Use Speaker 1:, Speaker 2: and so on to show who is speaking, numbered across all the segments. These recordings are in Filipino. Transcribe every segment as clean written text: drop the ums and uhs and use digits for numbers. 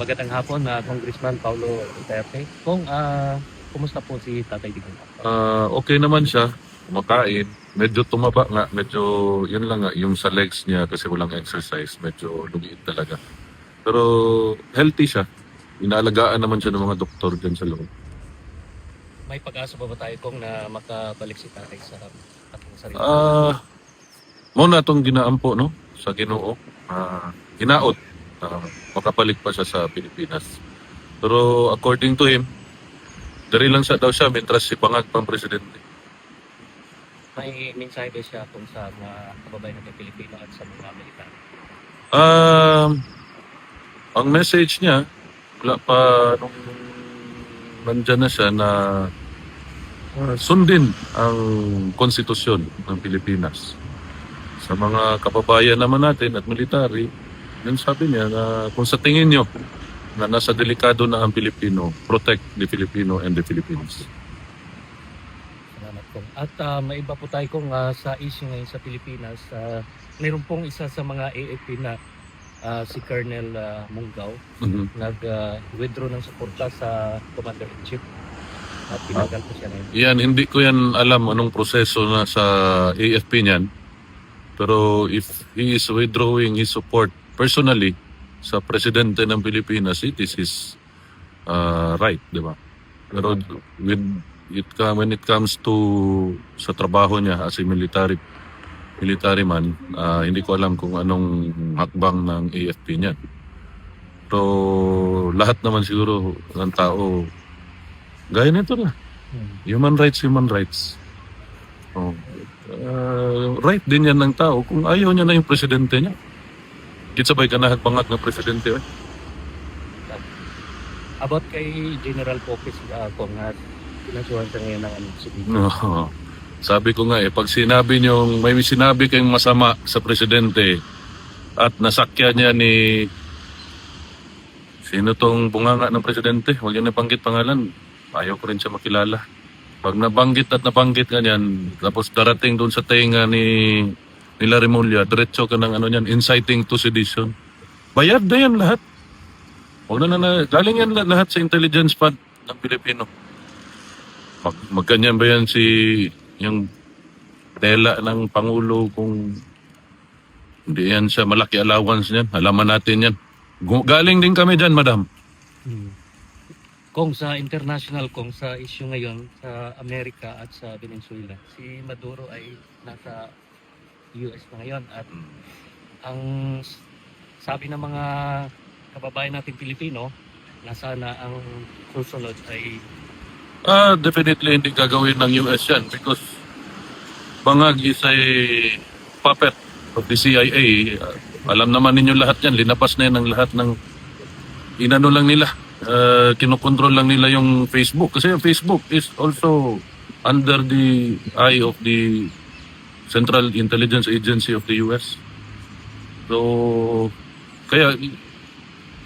Speaker 1: Magandang hapon na Congressman Paulo Duterte. Kumusta po si Tatay Digong?
Speaker 2: Okay naman siya, kumakain. Medyo tumaba nga, medyo yun lang nga, yung sa legs niya kasi walang exercise, medyo lumiit talaga. Pero healthy siya. Inaalagaan naman siya ng mga doktor dyan sa loob.
Speaker 1: May pag-asa ba tayo na makabalik si Tatay sa ating sarili?
Speaker 2: Muna itong ginaampo, no? Sa Ginoo. Ginaot. Makapalik pa siya sa Pilipinas. Pero according to him, dari lang siya daw siya, mientras si Pangag pang presidente.
Speaker 1: May mensahe ba siya kung sa mga kababayan natin Pilipino at sa mga militar?
Speaker 2: Ang message niya, wala pa nung nandyan na siya na sundin ang konstitusyon ng Pilipinas. Sa mga kababayan naman natin at military, yun sabi niya na kung sa tingin niyo na nasa delikado na ang Pilipino, protect the Filipino and the Philippines.
Speaker 1: Salamat po. At may iba po tayo sa issue ngayon sa Pilipinas. Mayroon pong isa sa mga AFP na si Colonel Munggao nag-withdraw ng suporta sa Commander-in-Chief at tinagal po siya ngayon.
Speaker 2: Yan, hindi ko yan alam anong proseso na sa AFP niyan. Pero if he is withdrawing his support personally sa presidente ng Pilipinas, it is his right, di ba? Pero when it comes to sa trabaho niya as a military man, hindi ko alam kung anong hakbang ng AFP niya. So lahat naman siguro ng tao gaya nito na. Human rights. Right din yan ng tao kung ayaw niya na yung presidente niya. Sabay ka na hagbangat ng presidente.
Speaker 1: About kay General Popes kung pinasuhan sa ngayon ng
Speaker 2: Sabi ko nga pag sinabi niyong may sinabi kayong masama sa presidente at nasakya niya ni sino tong bunganga ng presidente, huwag niyo nabanggit pangalan, ayaw ko rin siya makilala. Pag nabanggit ka niyan, tapos darating doon sa tenga nila Remulla, diretso ka ng inciting to sedition. Bayad na yan lahat. Huwag na galing yan lahat sa intelligence fund ng Pilipino. Magkanyan ba yan yung tela ng Pangulo kung hindi yan siya malaki allowance niyan? Alaman natin yan. Galing din kami dyan, madam.
Speaker 1: Kung sa international, kung sa issue ngayon sa Amerika at sa Venezuela, si Maduro ay nasa US na ngayon at ang sabi ng mga kababayan nating Pilipino na sana ang susunod ay
Speaker 2: definitely hindi gagawin ng US yan because Bangag is a puppet of the CIA. Alam naman ninyo lahat yan, linapas na yan ng lahat ng inano lang nila. Kinokontrol lang nila yung Facebook kasi yung Facebook is also under the eye of the Central Intelligence Agency of the US. So kaya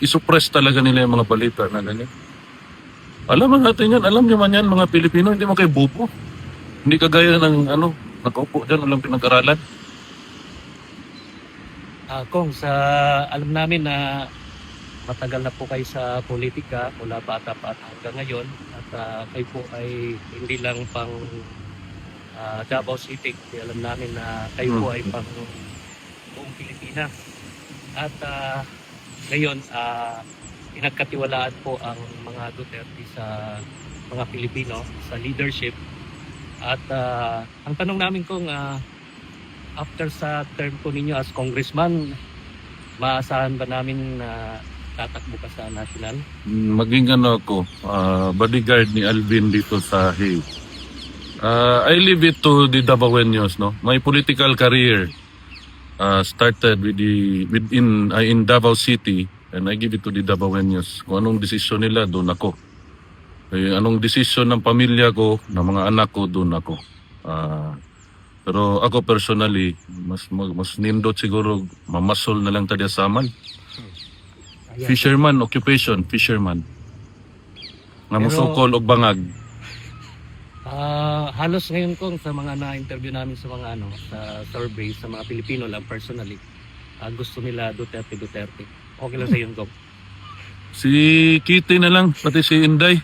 Speaker 2: isuppress talaga nila yung mga balita na ganyan. Alam natin yan, alam nyo man yan mga Pilipino, hindi mo kayo bobo. Hindi kagaya ng nakaupo dyan, walang pinag-aralan.
Speaker 1: Kung sa alam namin na matagal na po kayo sa politika mula bata pa at hanggang ngayon at kayo po ay hindi lang pang Davao City. Alam namin na kayo po ay pang buong Pilipinas. At ngayon, pinagkatiwalaan po ang mga Duterte sa mga Pilipino sa leadership. At ang tanong namin after sa term po ninyo as congressman, maasahan ba namin na tatakbo ka sa national?
Speaker 2: Maging ako, bodyguard ni Alvin dito sa Hague. I leave it to the Davaoenos, no? My political career started in Davao City and I give it to the Davaoenos. Kung anong desisyon nila, doon ako. Anong desisyon ng pamilya ko, ng mga anak ko, doon ako. Pero ako personally, mas nindot siguro, mamasol na lang tayo sa amal. Fisherman, occupation, fisherman. Nga musukol og bangag.
Speaker 1: Halos ngayon sa mga na-interview namin sa mga sa survey sa mga Pilipino lang personally, gusto nila Duterte. Okay lang sa iyo, Gov?
Speaker 2: Si Kitty na lang, pati si Inday.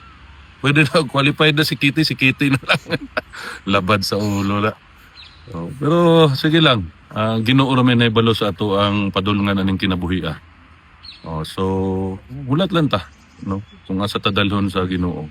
Speaker 2: Pwede na, qualified na si Kitty na lang. Labad sa ulo na. Pero sige lang, Ginoo ramen na ibalo sa ato ang padulngan aning kinabuhi. So, hulat lang ta, no? Kung asa ta dalhon sa Ginoo.